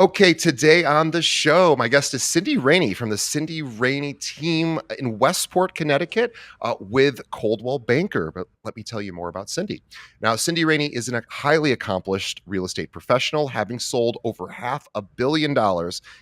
Okay, today on the show, my guest is Cindy Raney from the Cindy Raney team in Westport, Connecticut, with Coldwell Banker. But let me tell you more about Cindy. Now, Cindy Raney is a highly accomplished real estate professional, having sold over $500 million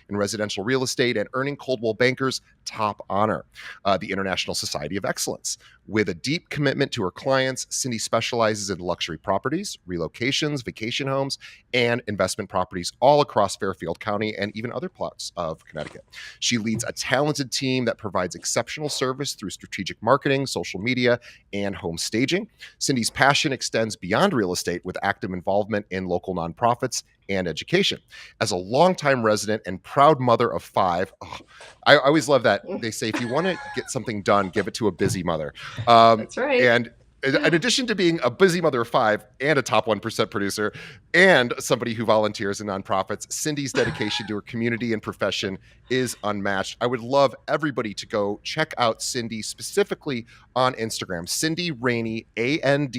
in residential real estate and earning Coldwell Banker's top honor, the International Society of Excellence. With a deep commitment to her clients, Cindy specializes in luxury properties, relocations, vacation homes, and investment properties all across Fairfield County and even other parts of Connecticut. She leads a talented team that provides exceptional service through strategic marketing, social media, and home staging. Cindy's passion extends beyond real estate with active involvement in local nonprofits and education. As a longtime resident and proud mother of five, I always love that they say if you want to get something done, give it to a busy mother. That's right. And in addition to being a busy mother of five and a top 1% producer and somebody who volunteers in nonprofits, Cindy's dedication to her community and profession is unmatched. I would love everybody to go check out Cindy specifically on Instagram, Cindy Raney, AND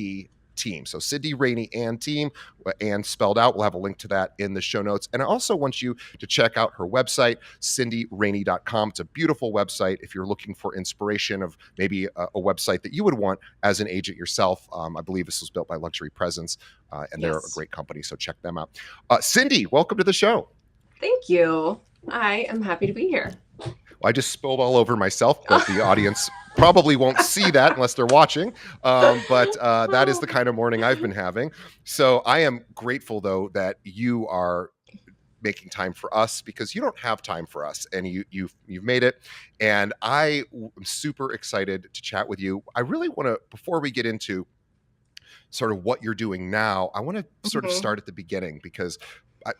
team. So Cindy Raney and team, and spelled out. We'll have a link to that in the show notes. And I also want you to check out her website, cindyraney.com. It's a beautiful website if you're looking for inspiration of maybe a website that you would want as an agent yourself. I believe this was built by Luxury Presence, and they're a Yes. great company, so check them out. Cindy, welcome to the show. Thank you. I am happy to be here. I just spilled all over myself, but the audience probably won't see that unless they're watching. But that is the kind of morning I've been having. So I am grateful, though, that you are making time for us because you don't have time for us, and you've made it. And I am super excited to chat with you. I really want to, before we get into sort of what you're doing now, I want to sort of Mhm. start at the beginning because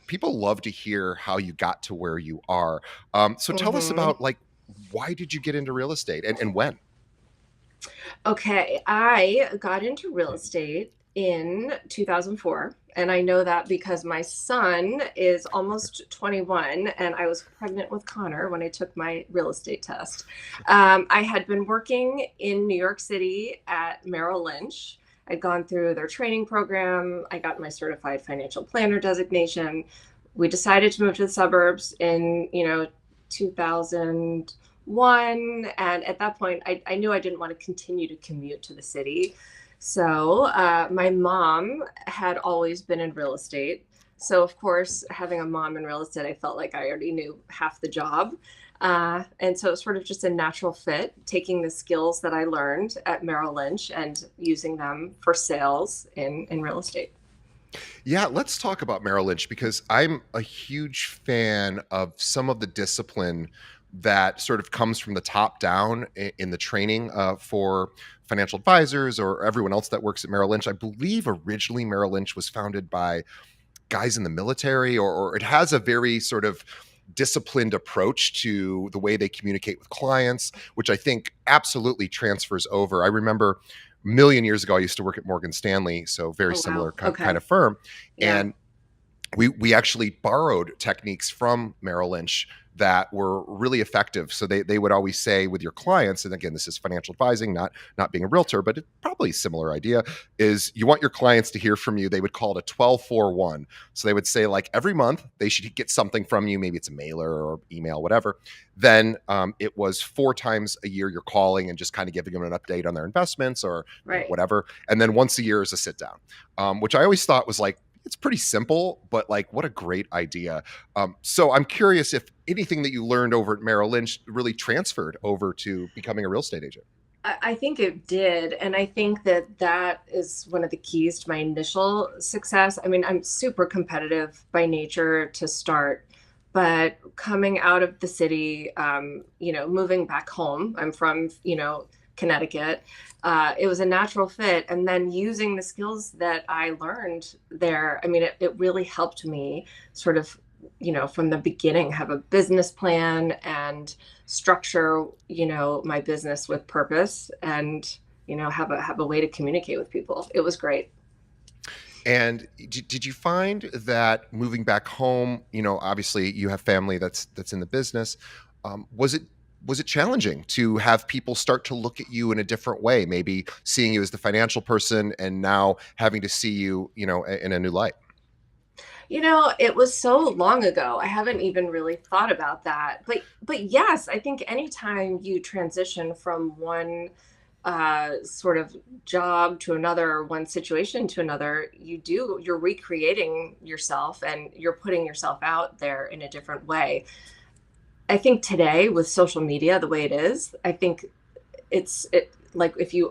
people love to hear how you got to where you are. So tell us Mhm. about, like, why did you get into real estate and when? Okay, I got into real estate in 2004, and I know that because my son is almost 21, and I was pregnant with Connor when I took my real estate test. I had been working in New York City at Merrill Lynch. I'd gone through their training program. I got my certified financial planner designation. We decided to move to the suburbs in, 2001. And at that point, I knew I didn't want to continue to commute to the city. So my mom had always been in real estate. So, of course, having a mom in real estate, I felt like I already knew half the job. And so it's sort of just a natural fit, taking the skills that I learned at Merrill Lynch and using them for sales in real estate. Yeah, let's talk about Merrill Lynch because I'm a huge fan of some of the discipline that sort of comes from the top down in the training for financial advisors or everyone else that works at Merrill Lynch. I believe originally Merrill Lynch was founded by guys in the military, or it has a very sort of disciplined approach to the way they communicate with clients, which I think absolutely transfers over. I remember a million years ago, I used to work at Morgan Stanley, so very Oh, wow. similar kind Okay. of firm. Yeah. And we actually borrowed techniques from Merrill Lynch that were really effective. So they would always say with your clients, and again, this is financial advising, not being a realtor, but it's probably a similar idea, is you want your clients to hear from you. They would call it a 12-4-1. So they would say, like, every month they should get something from you. Maybe it's a mailer or email, whatever. Then it was 4 times a year you're calling and just kind of giving them an update on their investments or Right. whatever. And then once a year is a sit down, which I always thought was like, it's pretty simple, but like, what a great idea. So I'm curious if anything that you learned over at Merrill Lynch really transferred over to becoming a real estate agent. I think it did. And I think that that is one of the keys to my initial success. I mean, I'm super competitive by nature to start, but coming out of the city, moving back home, I'm from, Connecticut, it was a natural fit. And then using the skills that I learned there, I mean, it really helped me sort of, from the beginning, have a business plan and structure, my business with purpose and, have a way to communicate with people. It was great. And did you find that moving back home, obviously you have family that's in the business. Was it challenging to have people start to look at you in a different way, maybe seeing you as the financial person and now having to see you, in a new light? It was so long ago. I haven't even really thought about that. But yes, I think anytime you transition from one sort of job to another, or one situation to another, you're recreating yourself and you're putting yourself out there in a different way. I think today with social media the way it is, I think it like if you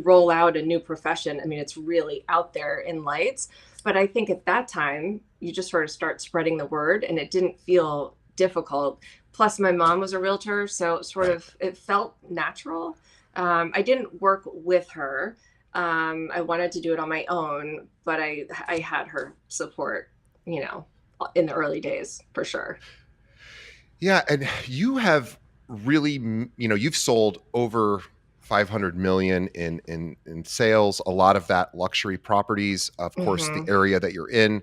roll out a new profession, I mean it's really out there in lights. But I think at that time you just sort of start spreading the word, and it didn't feel difficult. Plus my mom was a realtor, so sort Right. of it felt natural. I didn't work with her. I wanted to do it on my own, but I had her support, you know, in the early days for sure. Yeah, and you have really, you've sold over 500 million in sales. A lot of that luxury properties. Of course, the Hmm. area that you're in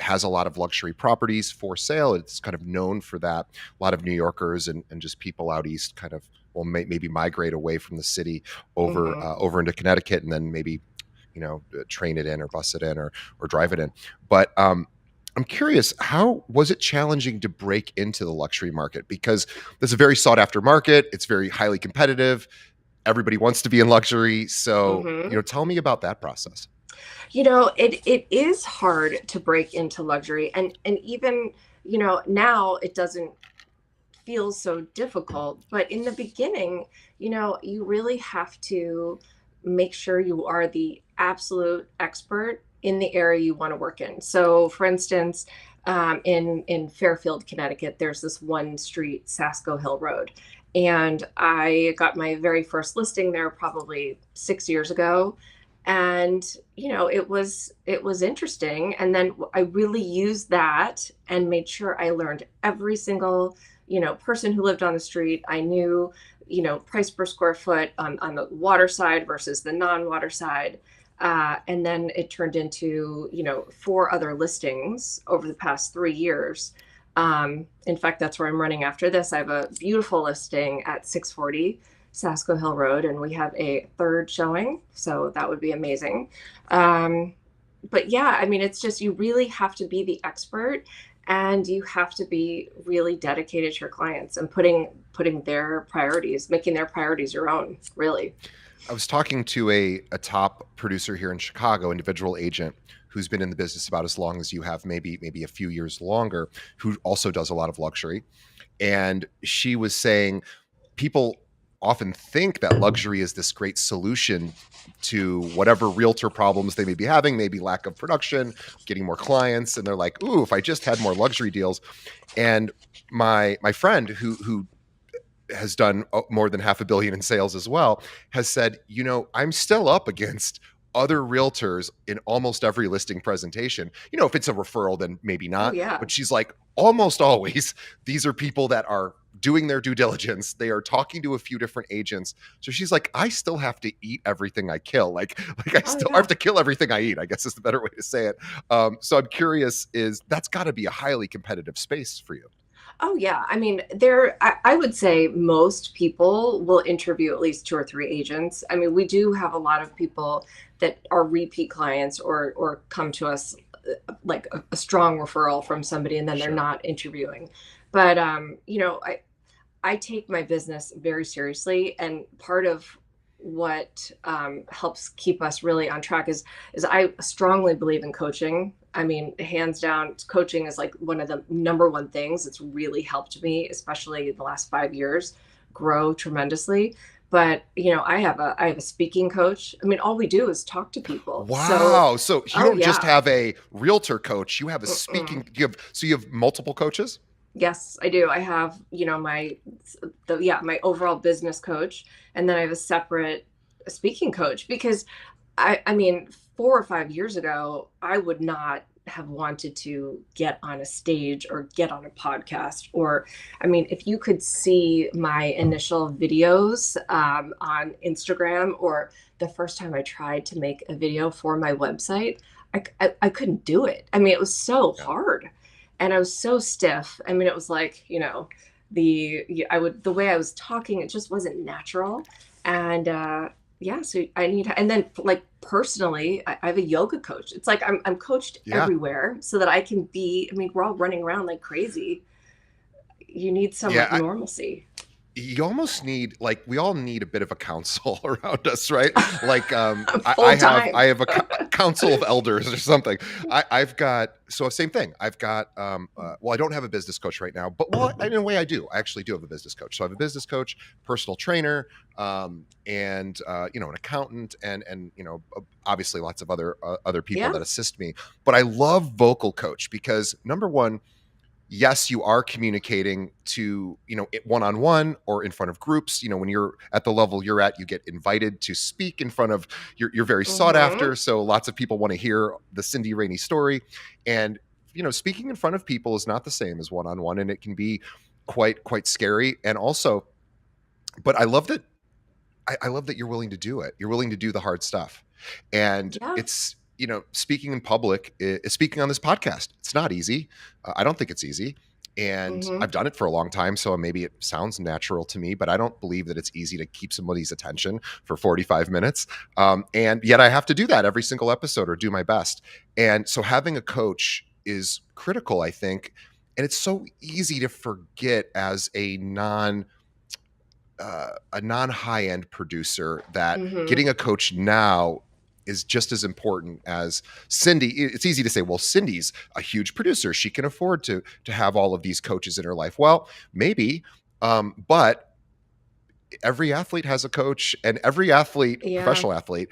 has a lot of luxury properties for sale. It's kind of known for that. A lot of New Yorkers and just people out east kind of maybe migrate away from the city Hmm. over into Connecticut, and then maybe train it in or bus it in or drive it in. But I'm curious, how was it challenging to break into the luxury market? Because it's a very sought after market. It's very highly competitive. Everybody wants to be in luxury. So, Hmm. tell me about that process. It is hard to break into luxury, and even, now it doesn't feel so difficult, but in the beginning, you really have to make sure you are the absolute expert in the area you want to work in. So, for instance, in Fairfield, Connecticut, there's this one street, Sasko Hill Road, and I got my very first listing there probably 6 years ago. And it was interesting, and then I really used that and made sure I learned every single person who lived on the street. I knew, price per square foot on the water side versus the non-water side. And then it turned into, four other listings over the past 3 years. In fact, that's where I'm running after this. I have a beautiful listing at 640 Sasko Hill Road, and we have a third showing. So that would be amazing. Um, but yeah, I mean, it's just you really have to be the expert, and you have to be really dedicated to your clients and putting their priorities, making their priorities your own, really. I was talking to a top producer here in Chicago, individual agent who's been in the business about as long as you have, maybe a few years longer, who also does a lot of luxury. And she was saying people often think that luxury is this great solution to whatever realtor problems they may be having, maybe lack of production, getting more clients, and they're like, "Ooh, if I just had more luxury deals." And my friend who has done more than half a billion in sales as well has said, I'm still up against other realtors in almost every listing presentation. If it's a referral, then maybe Oh not. yeah. But she's like, almost always, these are people that are doing their due diligence. They are talking to a few different agents. So she's like, I still have to eat everything I kill. Oh I have yeah. to kill everything I eat, I guess is the better way to say it. So I'm curious, is that's got to be a highly competitive space for you? Oh yeah. I mean, I would say most people will interview at least two or three agents. I mean, we do have a lot of people that are repeat clients, or come to us like a strong referral from somebody, and then they're Sure. not interviewing. But I take my business very seriously, and part of what helps keep us really on track is I strongly believe in coaching. I mean, hands down, coaching is like one of the number one things that's really helped me, especially the last 5 years, grow tremendously. But I have a speaking coach. I mean, all we do is talk to people. So, Wow. So you oh don't just yeah. have a realtor coach, you have a Mm-mm. you have multiple coaches? Yes, I do. I have, my overall business coach, and then I have a separate speaking coach, because I mean, 4 or 5 years ago, I would not have wanted to get on a stage or get on a podcast. Or, I mean, if you could see my initial videos on Instagram, or the first time I tried to make a video for my website, I couldn't do it. I mean, it was so Yeah. hard, and I was so stiff. I mean, it was like, the way I was talking, it just wasn't natural. And Yeah, so I need, and then like personally, I have a yoga coach. It's like I'm coached Yeah. everywhere so that I can be, I mean, we're all running around like crazy. You need some like Yeah. normalcy. You almost need, like, we all need a bit of a council around us, right? Like, Full I time. have a council of elders or something. I've got, so same thing. I've got, well, I don't have a business coach right now, but well, in a way I do. I actually do have a business coach. So I have a business coach, personal trainer, and you know, an accountant, and you know, obviously lots of other people Yeah. that assist me. But I love vocal coach because number one, yes, you are communicating to, you know, one-on-one or in front of groups. You know, when you're at the level you're at, you get invited to speak in front of, you're very sought Mm-hmm. after. So lots of people want to hear the Cindy Rainey story. And, you know, speaking in front of people is not the same as one-on-one, and it can be quite scary. And also, but I love that, I love that you're willing to do it. You're willing to do the hard stuff. And Yeah. it's, you know, speaking in public, speaking on this podcast, it's not easy. I don't think it's easy. And Mm-hmm. I've done it for a long time. So maybe it sounds natural to me, but I don't believe that it's easy to keep somebody's attention for 45 minutes. And yet I have to do that every single episode or do my best. And so having a coach is critical, I think. And it's so easy to forget as a non high end producer that Mm-hmm. getting a coach now is just as important as Cindy. It's easy to say, well, Cindy's a huge producer. She can afford to have all of these coaches in her life. Well, maybe, but every athlete has a coach, and every athlete, Yeah. professional athlete,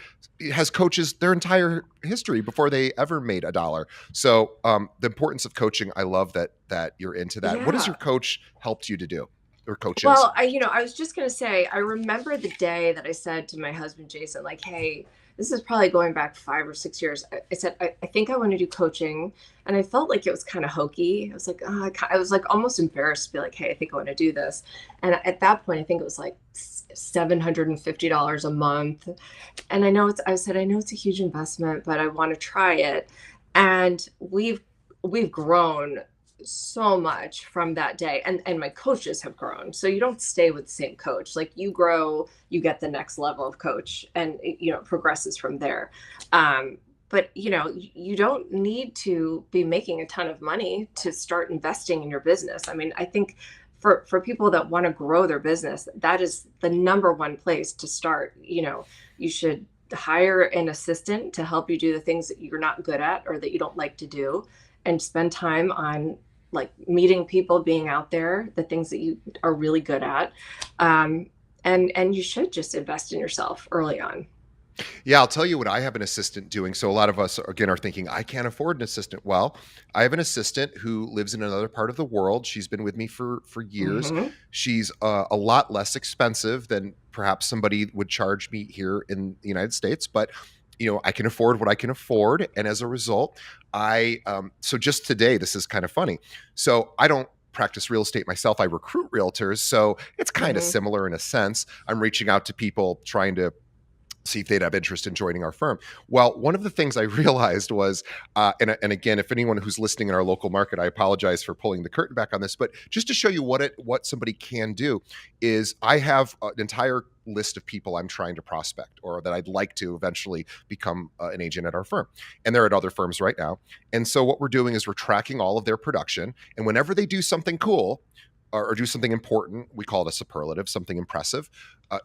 has coaches their entire history before they ever made a dollar. So the importance of coaching, I love that you're into that. What has your Yeah. coach helped you to do, or coaches? Well, I was just gonna say, I remember the day that I said to my husband Jason, like, "Hey, this is probably going back 5 or 6 years." I said, I think I want to do coaching," and I felt like it was kind of hokey. I was like, oh, I was like almost embarrassed to be like, "Hey, I think I want to do this," and at that point, I think it was like $750 a month, and I know it's. I said, I know it's a huge investment, but I want to try it, and we've grown so much from that day, and my coaches have grown. So you don't stay with the same coach. Like you grow, you get the next level of coach, and it progresses from there. But you don't need to be making a ton of money to start investing in your business. I mean, I think for people that want to grow their business, that is the number one place to start. You should hire an assistant to help you do the things that you're not good at or that you don't like to do, and spend time on like meeting people, being out there, the things that you are really good at. Um, and you should just invest in yourself early on. Yeah, I'll tell you what I have an assistant doing. So a lot of us again are thinking, I can't afford an assistant. Well, I have an assistant who lives in another part of the world. She's been with me for years. Mm-hmm. She's a lot less expensive than perhaps somebody would charge me here in the United States, but you know, I can afford what I can afford, and as a result, so just today, this is kind of funny. So I don't practice real estate myself. I recruit realtors, so it's kind of Mm-hmm. similar in a sense. I'm reaching out to people trying to see if they'd have interest in joining our firm. Well, one of the things I realized was, and again, if anyone who's listening in our local market, I apologize for pulling the curtain back on this, but just to show you what somebody can do is I have an entire list of people I'm trying to prospect or that I'd like to eventually become an agent at our firm. And they're at other firms right now. And so what we're doing is we're tracking all of their production. And whenever they do something cool, or do something important, we call it a superlative, something impressive.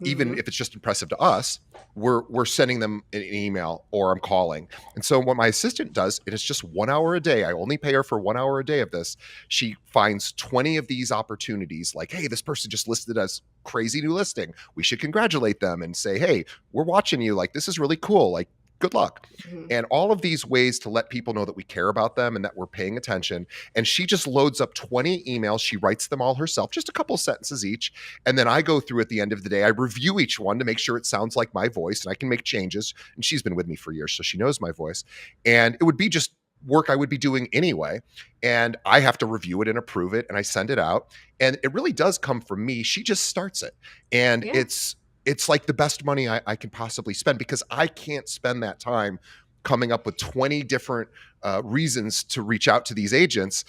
Even Mm-hmm. if it's just impressive to us, we're sending them an email or I'm calling. And so what my assistant does, it is just 1 hour a day. I only pay her for 1 hour a day of this. She finds 20 of these opportunities, like, hey, this person just listed as crazy new listing. We should congratulate them and say, hey, we're watching you. Like, this is really cool. Like, good luck. Mm-hmm. And all of these ways to let people know that we care about them and that we're paying attention. And she just loads up 20 emails. She writes them all herself, just a couple sentences each. And then I go through at the end of the day, I review each one to make sure it sounds like my voice and I can make changes. And she's been with me for years, so she knows my voice. And it would be just work I would be doing anyway. And I have to review it and approve it and I send it out. And it really does come from me. She just starts it. And Yeah. it's like the best money I can possibly spend because I can't spend that time coming up with 20 different reasons to reach out to these agents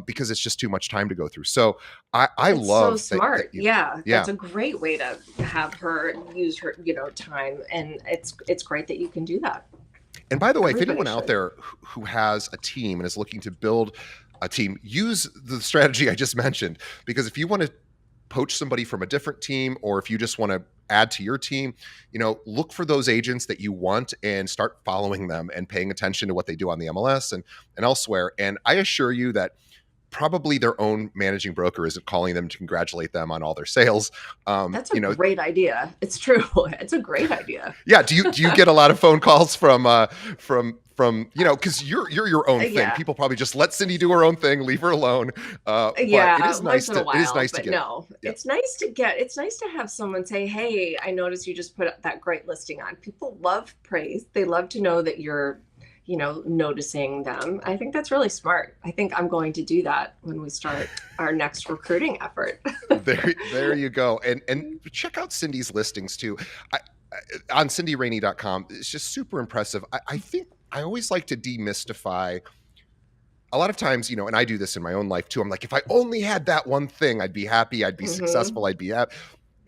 because it's just too much time to go through. So I It's so love that smart. you, Yeah, yeah. that's a great way to have her use her, time, and it's great that you can do that. And by the way, if Everybody anyone out should. there who has a team and is looking to build a team, use the strategy I just mentioned. Because if you want to poach somebody from a different team, or if you just want to add to your team, look for those agents that you want and start following them and paying attention to what they do on the MLS and elsewhere. And I assure you that probably their own managing broker isn't calling them to congratulate them on all their sales. That's a great idea. It's true. It's a great idea. Yeah. Do you get a lot of phone calls from because you're your own thing. Yeah. People probably just let Cindy do her own thing, leave her alone. But it Yeah, is once nice in a to it is while, nice to but get. no. Yeah. It's nice to have someone say, "Hey, I noticed you just put up that great listing on." People love praise. They love to know that you're, noticing them. I think that's really smart. I think I'm going to do that when we start our next recruiting effort. There you go. And check out Cindy's listings too. On cindyraney.com. It's just super impressive. I think I always like to demystify a lot of times, and I do this in my own life too. I'm like, if I only had that one thing, I'd be happy, I'd be Hmm. successful, I'd be happy.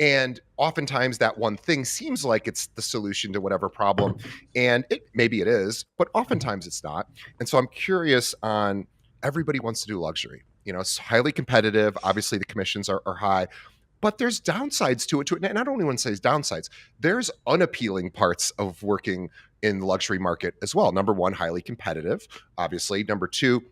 And oftentimes that one thing seems like it's the solution to whatever problem. And maybe it is, but oftentimes it's not. And so I'm curious on everybody wants to do luxury. It's highly competitive. Obviously the commissions are high, but there's downsides to it too. And I don't even say downsides. There's unappealing parts of working in the luxury market as well. Number one, highly competitive, obviously. Number two,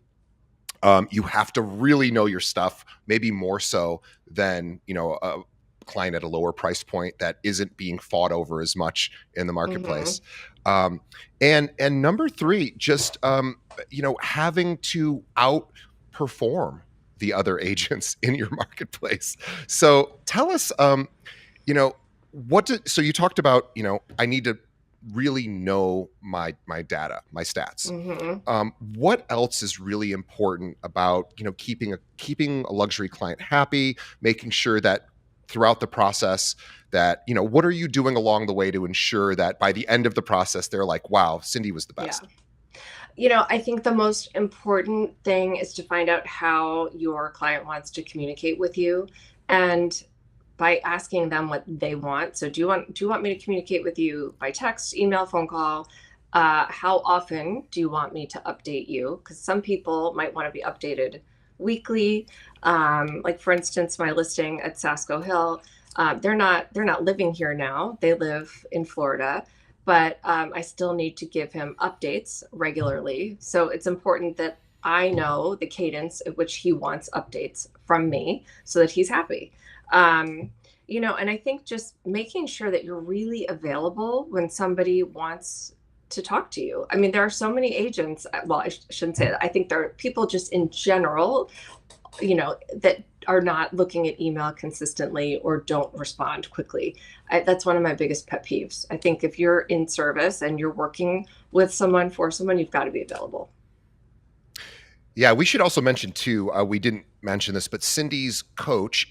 you have to really know your stuff, maybe more so than a client at a lower price point that isn't being fought over as much in the Hmm. marketplace. Um, and number three, just having to outperform the other agents in your marketplace. So tell us, you know, so you talked about, I need to really know my data, my stats. Hmm. What else is really important about keeping a luxury client happy, making sure that throughout the process that what are you doing along the way to ensure that by the end of the process they're like, wow, Cindy was the Yeah. best. I think the most important thing is to find out how your client wants to communicate with you, and by asking them what they want. So do you want me to communicate with you by text, email, phone call? How often do you want me to update you? Because some people might want to be updated weekly. Like for instance, my listing at Sasco Hill, they're not living here now. They live in Florida, but I still need to give him updates regularly. So it's important that I know the cadence at which he wants updates from me so that he's happy. And I think just making sure that you're really available when somebody wants to talk to you. I mean, there are so many agents. Well, I shouldn't say that. I think there are people just in general, that are not looking at email consistently or don't respond quickly. That's one of my biggest pet peeves. I think if you're in service and you're working with someone for someone, you've got to be available. Yeah, we should also mention too. We didn't mention this, but Cindy's coach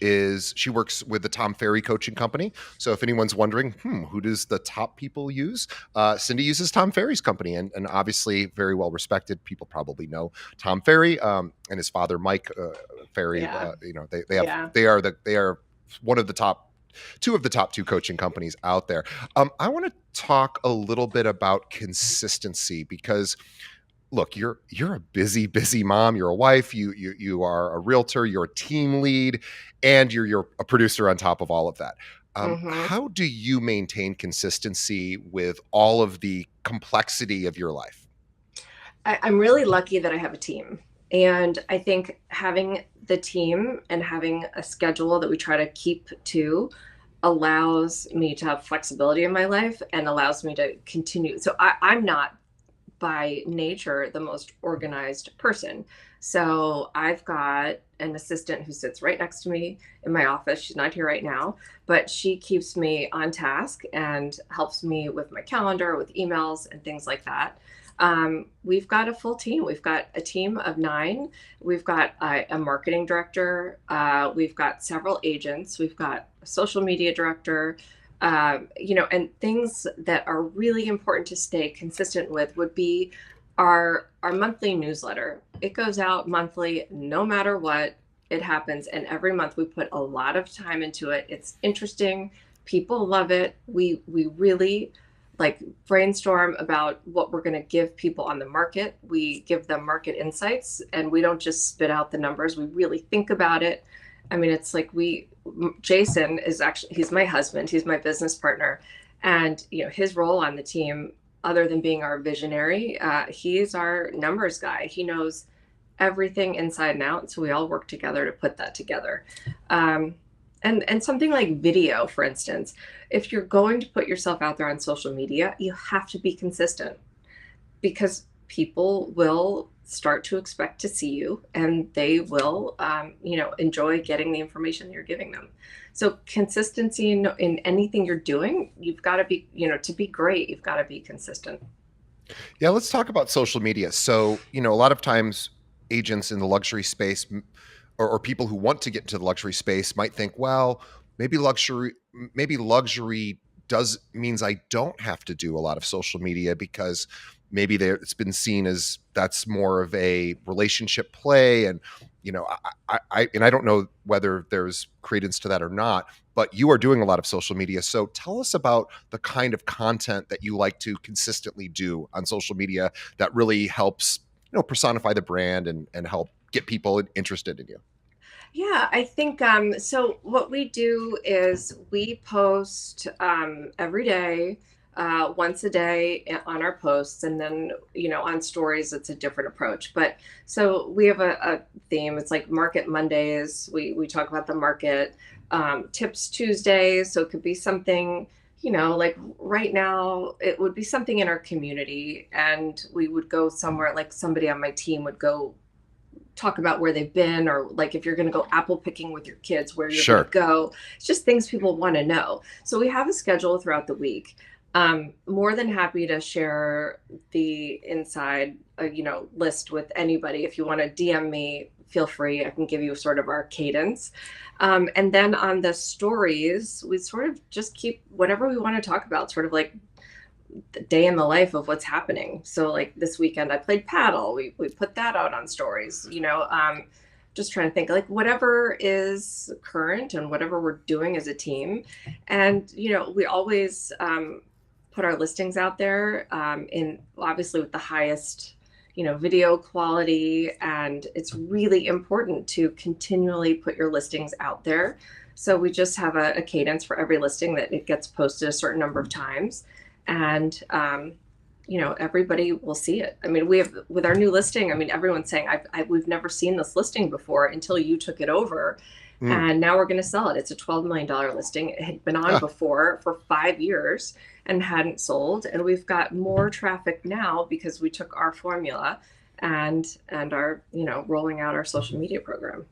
she works with the Tom Ferry coaching company. So if anyone's wondering, who does the top people use? Cindy uses Tom Ferry's company, and obviously very well respected. People probably know Tom Ferry and his father Mike Ferry. Yeah. Yeah. They are one of the top two of the top two coaching companies out there. I want to talk a little bit about consistency because look, you're a busy mom. You're a wife. You are a realtor. You're a team lead, and you're a producer on top of all of that. Hmm. How do you maintain consistency with all of the complexity of your life? I'm really lucky that I have a team. And I think having the team and having a schedule that we try to keep to allows me to have flexibility in my life and allows me to continue. So I'm not by nature the most organized person. So I've got an assistant who sits right next to me in my office. She's not here right now, but she keeps me on task and helps me with my calendar, with emails, and things like that. We've got a full team. We've got a team of 9. We've got a marketing director. We've got several agents. We've got a social media director. And things that are really important to stay consistent with would be our monthly newsletter. It goes out monthly, no matter what it happens, and every month we put a lot of time into it. It's interesting. People love it. We really like brainstorm about what we're going to give people on the market. We give them market insights, and we don't just spit out the numbers. We really think about it. I mean, it's like Jason is actually, he's my husband, he's my business partner. And, his role on the team, other than being our visionary, he's our numbers guy. He knows everything inside and out. So we all work together to put that together. And something like video, for instance, if you're going to put yourself out there on social media, you have to be consistent because people will start to expect to see you and they will enjoy getting the information you're giving them. So consistency in anything you're doing, you've got to be, to be great, you've got to be consistent. Yeah, let's talk about social media. So, a lot of times agents in the luxury space or people who want to get into the luxury space might think, well, maybe luxury does means I don't have to do a lot of social media because maybe it's been seen as that's more of a relationship play. And, I don't know whether there's credence to that or not, but you are doing a lot of social media. So tell us about the kind of content that you like to consistently do on social media that really helps, personify the brand and help get people interested in you. Yeah, I think so. What we do is we post every day, once a day on our posts, and then on stories it's a different approach. But so we have a theme. It's like Market Mondays. We talk about the market. Tips Tuesdays. So it could be something. Like right now, it would be something in our community, and we would go somewhere. Like somebody on my team would go talk about where they've been, or like if you're going to go apple picking with your kids, where you're going Sure. to go. It's just things people want to know. So we have a schedule throughout the week. More than happy to share the inside list with anybody. If you want to DM me, feel free. I can give you sort of our cadence. And then on the stories, we sort of just keep whatever we want to talk about, sort of like the day in the life of what's happening. So like this weekend I played paddle. We put that out on stories, just trying to think like whatever is current and whatever we're doing as a team. And, we always put our listings out there in obviously with the highest, video quality. And it's really important to continually put your listings out there. So we just have a cadence for every listing that it gets posted a certain number of times, and everybody will see it. I mean, we have with our new listing, I mean, everyone's saying we've never seen this listing before until you took it over. Mm. And now we're going to sell it. It's a $12 million listing. It had been on Ah, before for 5 years and hadn't sold, and we've got more traffic now because we took our formula and are rolling out our social media program.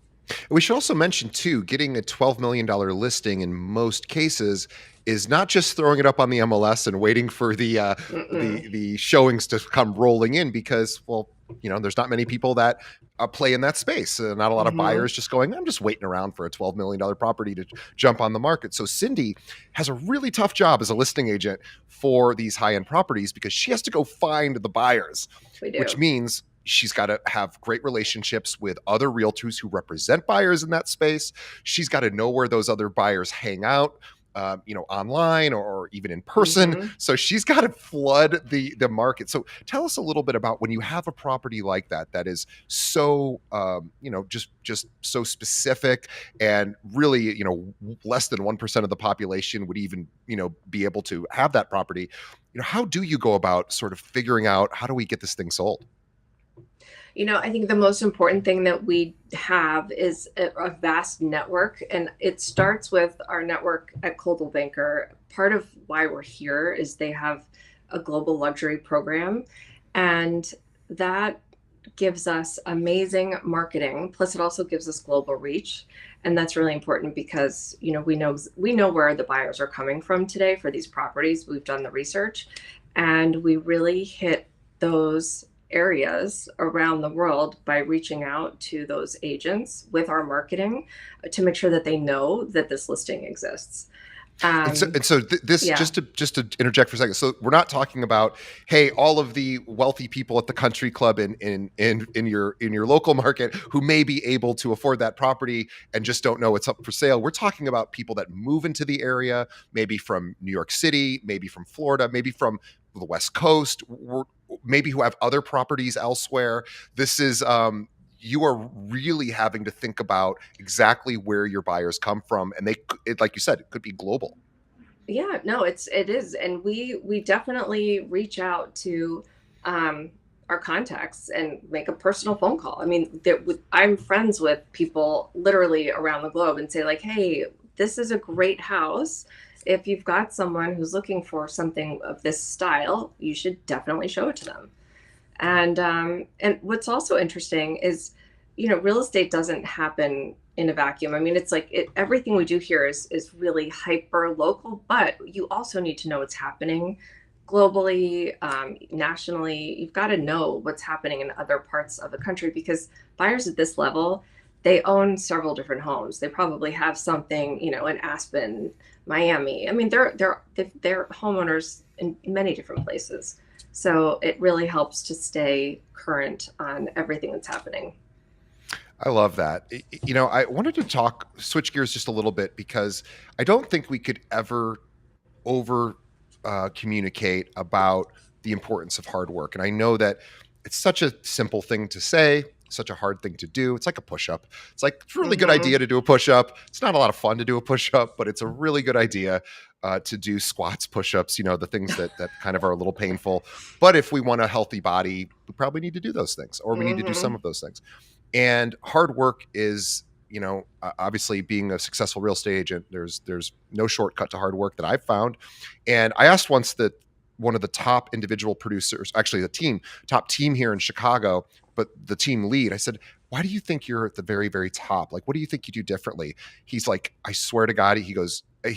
we should also mention too, getting a $12 million listing in most cases is not just throwing it up on the MLS and waiting for the showings to come rolling in because, well, there's not many people that play in that space. Not a lot of Mm-hmm. buyers just going, I'm just waiting around for a $12 million property to jump on the market. So Cindy has a really tough job as a listing agent for these high end properties because she has to go find the buyers, We which do. means she's got to have great relationships with other realtors who represent buyers in that space. She's got to know where those other buyers hang out, online or even in person. Mm-hmm. So she's got to flood the market. So tell us a little bit about when you have a property like that is so just so specific and really less than 1% of the population would even be able to have that property. How do you go about sort of figuring out how do we get this thing sold? I think the most important thing that we have is a vast network, and it starts with our network at Coldwell Banker. Part of why we're here is they have a global luxury program, and that gives us amazing marketing. Plus, it also gives us global reach, and that's really important because we know where the buyers are coming from today for these properties. We've done the research, and we really hit those areas around the world by reaching out to those agents with our marketing to make sure that they know that this listing exists. This, Yeah. just to interject for a second. So we're not talking about, hey, all of the wealthy people at the country club in your local market who may be able to afford that property and just don't know it's up for sale. We're talking about people that move into the area, maybe from New York City, maybe from Florida, maybe from the West Coast, maybe who have other properties elsewhere. This is you are really having to think about exactly where your buyers come from, and like you said, it could be global. Yeah, no, it is, and we definitely reach out to um, our contacts and make a personal phone call. I mean, I'm friends with people literally around the globe and say like, "Hey, this is a great house. If you've got someone who's looking for something of this style, you should definitely show it to them." And what's also interesting is, real estate doesn't happen in a vacuum. I mean, it's like everything we do here is really hyper local, but you also need to know what's happening globally, nationally. You've got to know what's happening in other parts of the country because buyers at this level, they own several different homes. They probably have something, in Aspen, Miami. I mean, they're homeowners in many different places. So it really helps to stay current on everything that's happening. I love that. I wanted to switch gears just a little bit because I don't think we could ever over communicate about the importance of hard work. And I know that it's such a simple thing to say, such a hard thing to do. It's like a push up. It's like it's a really good Hmm. idea to do a push up. It's not a lot of fun to do a push up, but it's a really good idea to do squats, push ups. The things that kind of are a little painful. But if we want a healthy body, we probably need to do those things, or we need to do some Hmm. of those things. And hard work is, obviously, being a successful real estate agent, there's no shortcut to hard work that I've found. And I asked once that one of the top individual producers, actually the top team here in Chicago, but the team lead, I said, why do you think you're at the very, very top? Like, what do you think you do differently? He's like, I swear to God, he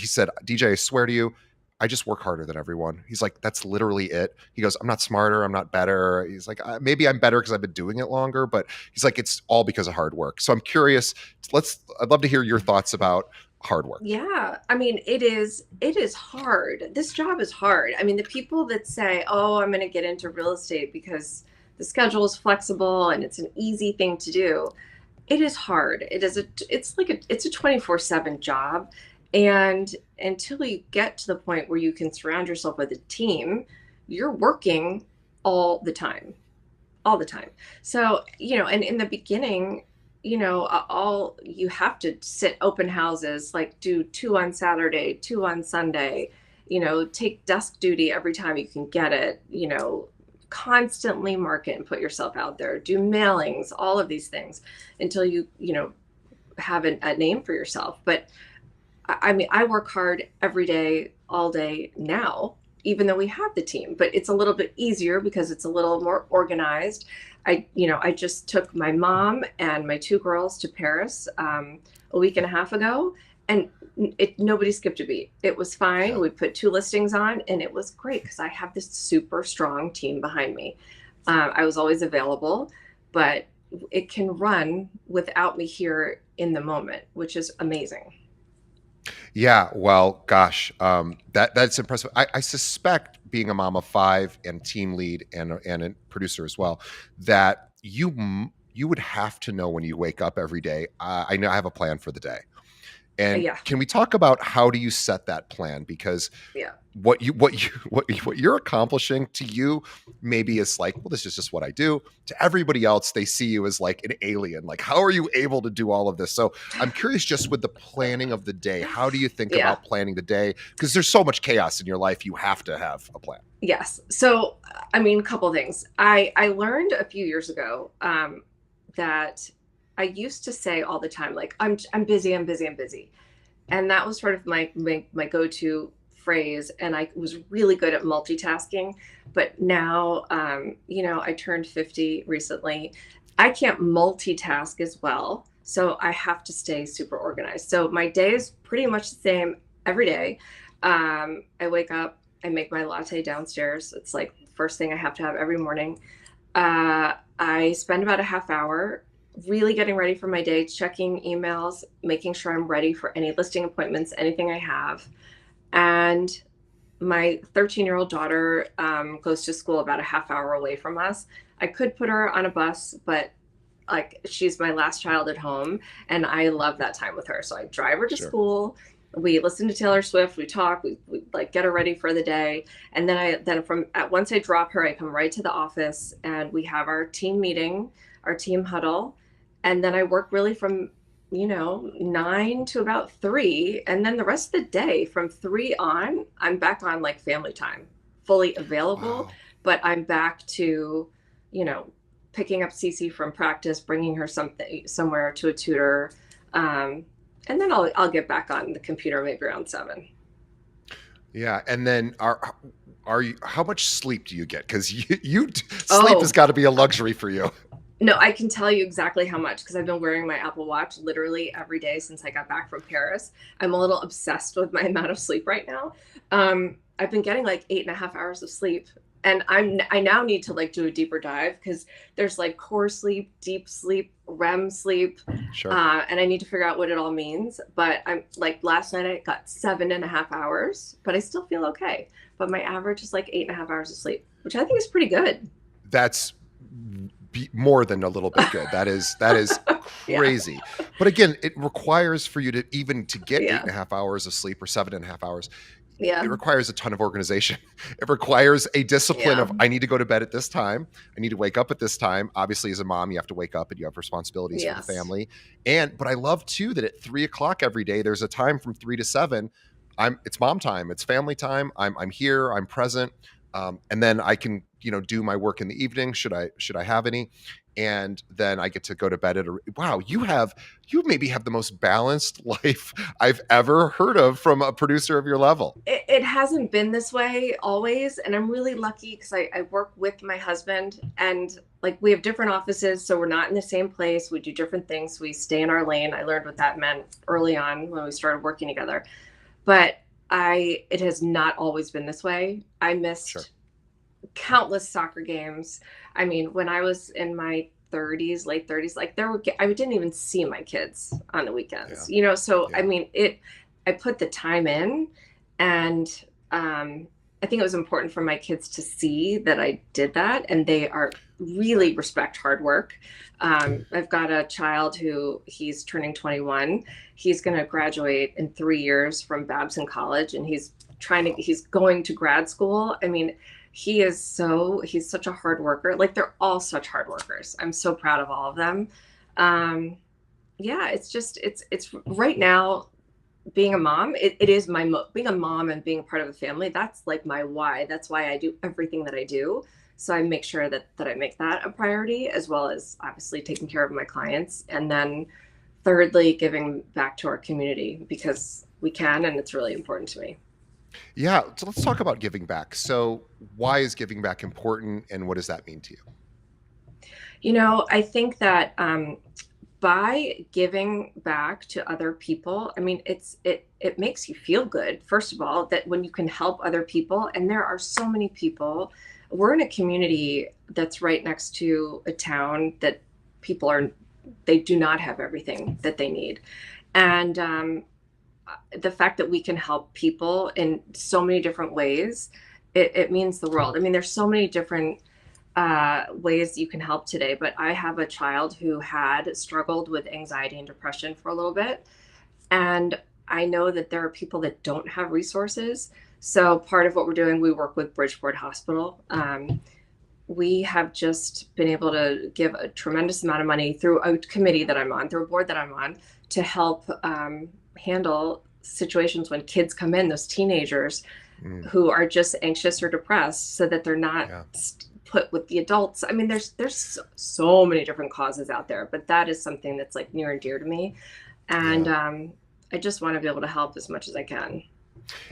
said, DJ, I swear to you, I just work harder than everyone. He's like, that's literally it. He goes, I'm not smarter. I'm not better. He's like, maybe I'm better because I've been doing it longer, but he's like, it's all because of hard work. So I'm curious. I'd love to hear your thoughts about hard work. Yeah, I mean, it is hard. This job is hard. I mean, the people that say, "Oh, I'm going to get into real estate because the schedule is flexible and it's an easy thing to do." It is hard. It's a 24/7 job. And until you get to the point where you can surround yourself with a team, you're working all the time, all the time. So, and in the beginning, all you have to sit open houses, like do two on Saturday, two on Sunday, take desk duty every time you can get it, constantly market and put yourself out there, do mailings, all of these things until you have a name for yourself. But I mean, I work hard every day, all day now, even though we have the team, but it's a little bit easier because it's a little more organized. I just took my mom and my two girls to Paris a week and a half ago, and nobody skipped a beat. It was fine. Yeah. We put two listings on, and it was great because I have this super strong team behind me. I was always available, but it can run without me here in the moment, which is amazing. Yeah, well, gosh, that's impressive. I suspect, being a mom of five and team lead and a producer as well, that you would have to know when you wake up every day. I know I have a plan for the day. And Yeah, can we talk about how do you set that plan? Because yeah. what you're accomplishing, to you maybe is like, well, this is just what I do. To everybody else, they see you as like an alien. Like, how are you able to do all of this? So I'm curious, just with the planning of the day, how do you think Yeah. about planning the day? Because there's so much chaos in your life, you have to have a plan. Yes. So, I mean, a couple of things. I learned a few years ago that I used to say all the time, like, I'm busy, I'm busy, I'm busy, and that was sort of my go to phrase. And I was really good at multitasking, but now, I turned 50 recently. I can't multitask as well, so I have to stay super organized. So my day is pretty much the same every day. I wake up, I make my latte downstairs. It's like the first thing I have to have every morning. I spend about a half hour really getting ready for my day, checking emails, making sure I'm ready for any listing appointments, anything I have. And my 13-year-old daughter goes to school about a half hour away from us. I could put her on a bus, but like she's my last child at home and I love that time with her. So I drive her to Sure. school. We listen to Taylor Swift. We talk. We like get her ready for the day, and then from at once I drop her, I come right to the office and we have our team meeting, our team huddle, and then I work really from 9 to about 3, and then the rest of the day from 3 on, I'm back on like family time, fully available, Wow. but I'm back to you know picking up Cece from practice, bringing her something somewhere to a tutor, um, and then I'll get back on the computer maybe around 7. Yeah, and then are you how much sleep do you get? Because sleep has Oh, got to be a luxury for you. no, I can tell you exactly how much because I've been wearing my Apple Watch literally every day since I got back from Paris. I'm a little obsessed with my amount of sleep right now. I've been getting like 8.5 hours of sleep, and I now need to like do a deeper dive because there's like core sleep, deep sleep, REM sleep, Sure. and I need to figure out what it all means. But I'm like last night I got 7.5 hours, but I still feel okay. But my average is like 8.5 hours of sleep, which I think is pretty good. That's more than a little bit good. That is Yeah, crazy. But again, it requires for you to even to get eight yeah, and a half hours of sleep or 7.5 hours. It yeah, requires a ton of organization. It requires a discipline yeah. of I need to go to bed at this time. I need to wake up at this time. Obviously, as a mom, you have to wake up and you have responsibilities for the Yes. family. But I love too that at 3 o'clock every day, there's a time from 3 to 7. It's mom time. It's family time. I'm here. I'm present. And then I can do my work in the evening. Should I have any? And then I get to go to bed at a wow. You maybe have the most balanced life I've ever heard of from a producer of your level. It hasn't been this way always, and I'm really lucky because I work with my husband, and like we have different offices, so we're not in the same place. We do different things. We stay in our lane. I learned what that meant early on when we started working together. But it has not always been this way. I Sure. missed countless soccer games. I mean, when I was in my 30s, late 30s, like I didn't even see my kids on the Yeah. weekends. So I Yeah. mean, I put the time in, and I think it was important for my kids to see that I did that, and they are Right. really respect hard work. I've got a child who he's turning 21. He's going to graduate in 3 years from Babson College, and Wow. he's going to grad school. I mean, he's such a hard worker. Like they're all such hard workers. I'm so proud of all of them. Um, yeah, it's right now being a mom. It is being a mom and being a part of a family. That's like my why. That's why I do everything that I do. So I make sure that I make that a priority, as well as obviously taking care of my clients, and then thirdly giving back to our community because we can, and it's really important to me. Yeah. So let's talk about giving back. So why is giving back important and what does that mean to you? I think that by giving back to other people, I mean, it makes you feel good. First of all, that when you can help other people, and there are so many people. We're in a community that's right next to a town that people are they do not have everything that they need, and the fact that we can help people in so many different ways, it means the world. I mean, there's so many different ways you can help today. But I have a child who had struggled with anxiety and depression for a little bit. And I know that there are people that don't have resources. So part of what we're doing, we work with Bridgeport Hospital. We have just been able to give a tremendous amount of money through a committee that I'm on, through a board that I'm on, to help handle situations when kids come in, those teenagers Mm, who are just anxious or depressed, so that they're not yeah. put with the adults. I mean, there's so many different causes out there, but that is something that's like near and dear to me, and Yeah. I just want to be able to help as much as I can.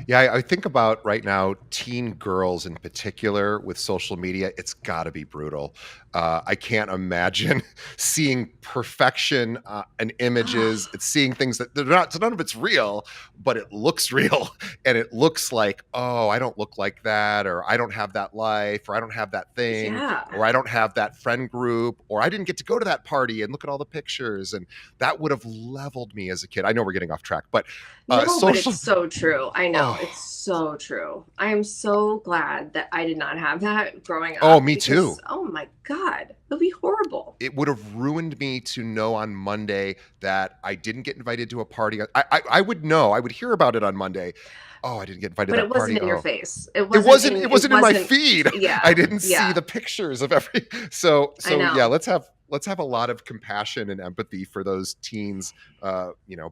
Yeah, I think about right now teen girls in particular with social media. It's got to be brutal. I can't imagine seeing perfection in images. It's seeing things that they're not, so none of it's real, but it looks real. And it looks like, oh, I don't look like that, or I don't have that life, or I don't have that thing, Yeah. or I don't have that friend group, or I didn't get to go to that party and look at all the pictures. And that would have leveled me as a kid. I know we're getting off track, but No, but it's social, so true. I know. It's oh, so true. I am so glad that I did not have that growing oh, up me because, too. oh my God, it would be horrible. It would have ruined me to know on Monday that I didn't get invited to a party. I would know. I would hear about it on Monday. Oh, I didn't get invited to But it that wasn't party. in your Oh, face. It it wasn't wasn't. in, It it wasn't in my wasn't, feed. I yeah, didn't see yeah, the pictures of every. So I so yeah. know. Let's have a lot of compassion and empathy for those teens,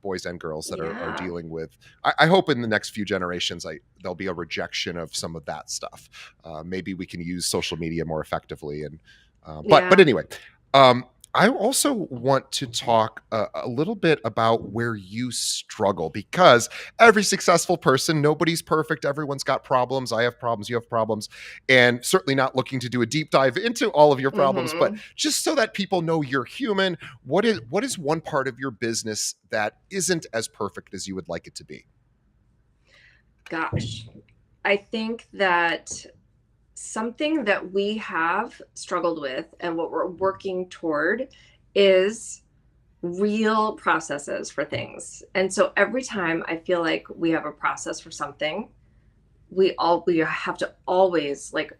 boys and girls that are Yeah, dealing with. I hope in the next few generations, there'll be a rejection of some of that stuff. Maybe we can use social media more effectively. And but yeah, anyway, um, I also want to talk a little bit about where you struggle, because every successful person, nobody's perfect. Everyone's got problems. I have problems. You have problems. And certainly not looking to do a deep dive into all of your problems, but mm-hmm. just so that people know you're human, what is one part of your business that isn't as perfect as you would like it to be? Gosh. I think that something that we have struggled with and what we're working toward is real processes for things. And so every time I feel like we have a process for something, we have to always like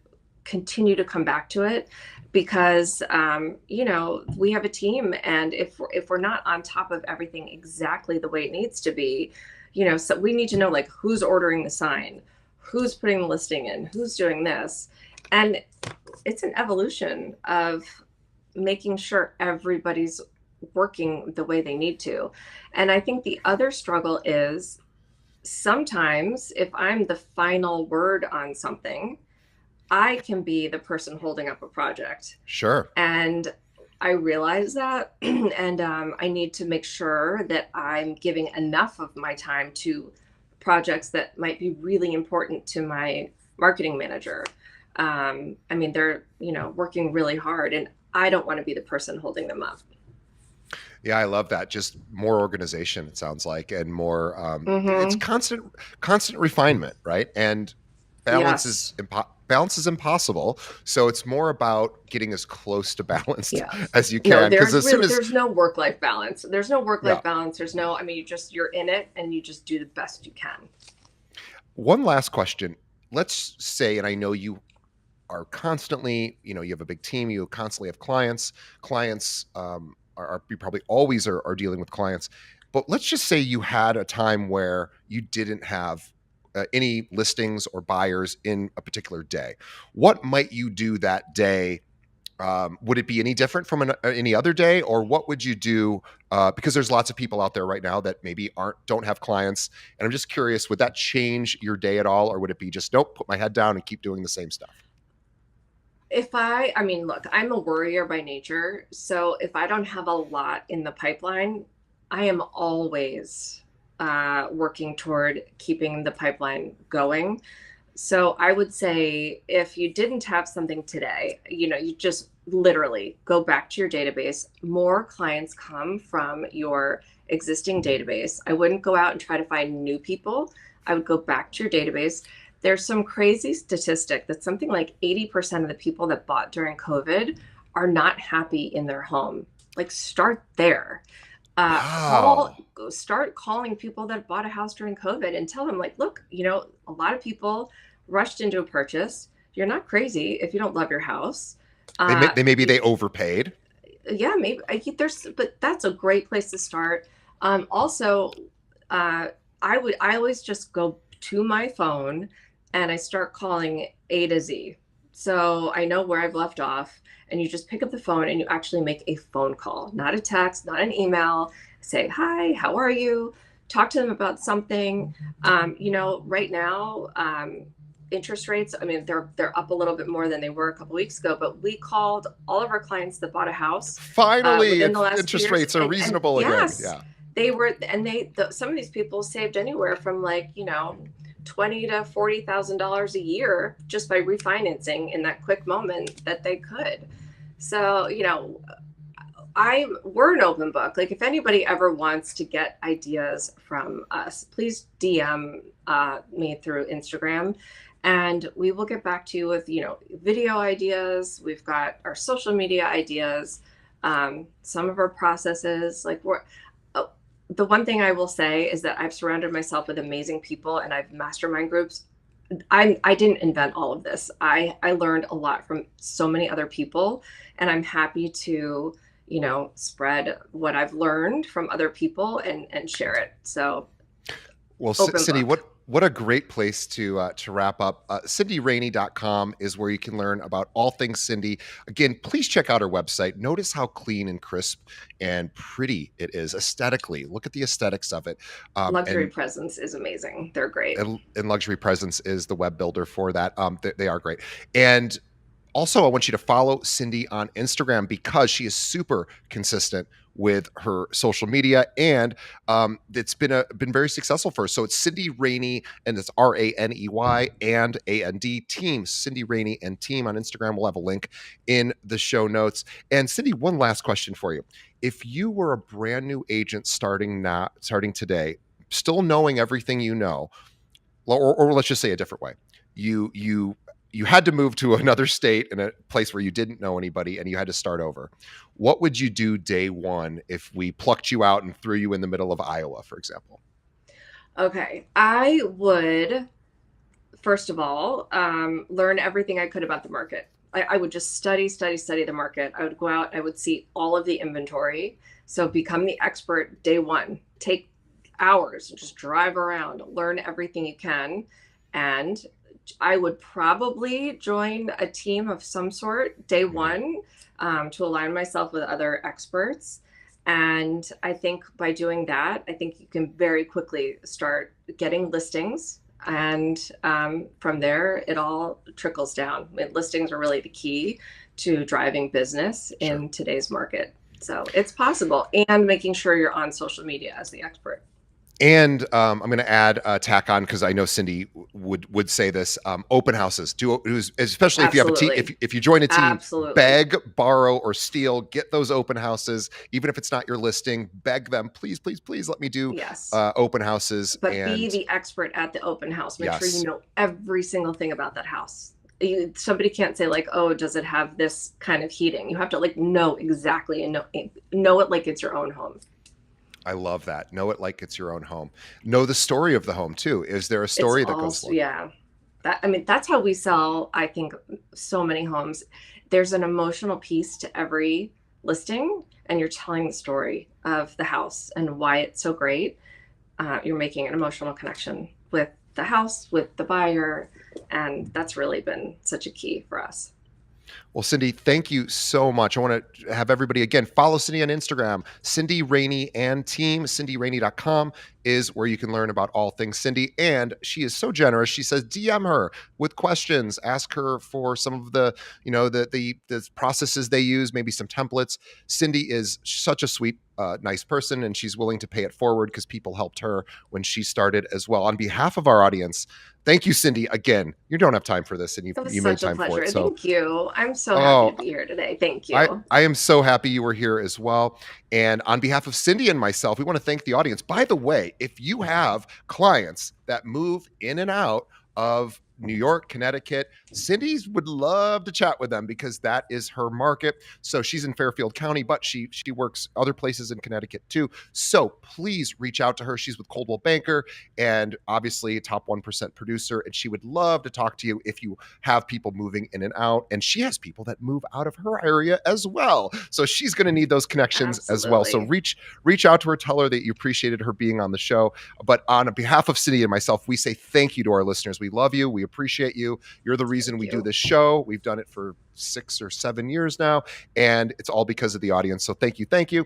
continue to come back to it because we have a team, and if we're not on top of everything exactly the way it needs to be, so we need to know like who's ordering the sign, who's putting the listing in, who's doing this. And it's an evolution of making sure everybody's working the way they need to. And I think the other struggle is sometimes if I'm the final word on something, I can be the person holding up a project. Sure. And I realize that. And I need to make sure that I'm giving enough of my time to projects that might be really important to my marketing manager. I mean, they're, working really hard, and I don't want to be the person holding them up. Yeah, I love that. Just more organization, it sounds like, and more. It's Mm-hmm. constant refinement, right? And Yes. balance is impossible. So it's more about getting as close to balanced Yes. as you No, can. Because as soon as, there's no work-life balance. There's no yeah, work-life balance. I mean, you're in it and you just do the best you can. one last question. Let's say, and I know you are constantly, you have a big team, you constantly have clients. Clients you probably always are dealing with clients. But let's just say you had a time where you didn't have any listings or buyers in a particular day. What might you do that day? Would it be any different from any other day, or what would you do? Because there's lots of people out there right now that maybe don't have clients, and I'm just curious, would that change your day at all, or would it be just nope, put my head down and keep doing the same stuff? I mean, look, I'm a worrier by nature. So if I don't have a lot in the pipeline, I am always working toward keeping the pipeline going. So I would say if you didn't have something today, you just literally go back to your database. More clients come from your existing database. I wouldn't go out and try to find new people. I would go back to your database. There's some crazy statistic that something like 80% of the people that bought during COVID are not happy in their home. Like, start there. Wow. Start calling people that bought a house during COVID and tell them, like, look, a lot of people rushed into a purchase. You're not crazy if you don't love your house. Uh, Maybe they overpaid. yeah, maybe but that's a great place to start. Also, uh, I always just go to my phone and I start calling A to Z. So I know where I've left off, and you just pick up the phone and you actually make a phone call, not a text, not an email. Say, hi, how are you? Talk to them about something. Right now, interest rates, I mean, they're up a little bit more than they were a couple weeks ago, but we called all of our clients that bought a house Finally, within the last two interest years, rates are and reasonable again. yes, Yeah. they were, and some of these people saved anywhere from like, twenty to $40,000 a year just by refinancing in that quick moment that they could. So, we're an open book. Like if anybody ever wants to get ideas from us, please DM me through Instagram, and we will get back to you with video ideas. We've got our social media ideas, some of our processes. Oh, the one thing I will say is that I've surrounded myself with amazing people, and I've mastermind groups. I didn't invent all of this. I learned a lot from so many other people, and I'm happy to spread what I've learned from other people and share it. So Well, open Cindy, book. what a great place to wrap up. CindyRaney.com is where you can learn about all things Cindy. Again, please check out her website. Notice how clean and crisp and pretty it is aesthetically. Look at the aesthetics of it. Luxury And presence is amazing. They're great. and Luxury Presence is the web builder for that. They are great. And also, I want you to follow Cindy on Instagram because she is super consistent with her social media, and it's been very successful for her. So it's Cindy Rainey, and it's Raney and team. Cindy Rainey and team on Instagram. We'll have a link in the show notes. And Cindy, one last question for you: if you were a brand new agent starting today, still knowing everything you know, or let's just say a different way, you had to move to another state in a place where you didn't know anybody and you had to start over. What would you do day one if we plucked you out and threw you in the middle of Iowa, for example? Okay, I would first of all learn everything I could about the market. I would just study the market. I would go out. I would see all of the inventory. So become the expert day one. Take hours, just drive around, learn everything you can, and I would probably join a team of some sort day Mhm. one, to align myself with other experts. And I think by doing that, I think you can very quickly start getting listings. And from there, it all trickles down. I mean, listings are really the key to driving business Sure. in today's market. So it's possible. And making sure you're on social media as the expert. And I'm going to add tack on because I know Cindy would say this. Open houses, especially if you have a team. Absolutely. If you join a team, Absolutely. beg, borrow, or steal. Get those open houses, even if it's not your listing. Beg them, please, please, please. Let me do Yes. open houses. But be And the expert at the open house. Make sure you yes, know every single thing about that house. Somebody can't say like, "Oh, does it have this kind of heating?" You have to like know exactly and know it like it's your own home. I love that. Know it like it's your own home. Know the story of the home too. Is there a It's story that all goes along? yeah. That I mean, that's how we sell, I think, so many homes. There's an emotional piece to every listing, and you're telling the story of the house and why it's so great. You're making an emotional connection with the house, with the buyer, and that's really been such a key for us. Well, Cindy, thank you so much. I want to have everybody again follow Cindy on Instagram, Cindy Rainey and team. CindyRainey.com is where you can learn about all things Cindy. And she is so generous. She says DM her with questions, ask her for some of the processes they use, maybe some templates. Cindy is such a sweet, nice person, and she's willing to pay it forward because people helped her when she started as well. On behalf of our audience, thank you, Cindy. Again, you don't have time for this, and It was you made such a time for it. pleasure. So Thank you. I'm so happy to oh, be here today. Thank I you. I am so happy you were here as well. And on behalf of Cindy and myself, we want to thank the audience. By the way, if you have clients that move in and out of New York, Connecticut, Cindy's would love to chat with them because that is her market. So she's in Fairfield County, but she works other places in Connecticut too. So please reach out to her. She's with Coldwell Banker and obviously a top 1% producer. And she would love to talk to you if you have people moving in and out. And she has people that move out of her area as well. So she's going to need those connections as well. So Absolutely. reach out to her, tell her that you appreciated her being on the show. But on behalf of Cindy and myself, we say thank you to our listeners. We love you. We appreciate you. You're the reason Thank we do you. this show. We've done it for 6 or 7 years now, and it's all because of the audience. So thank you. Thank you.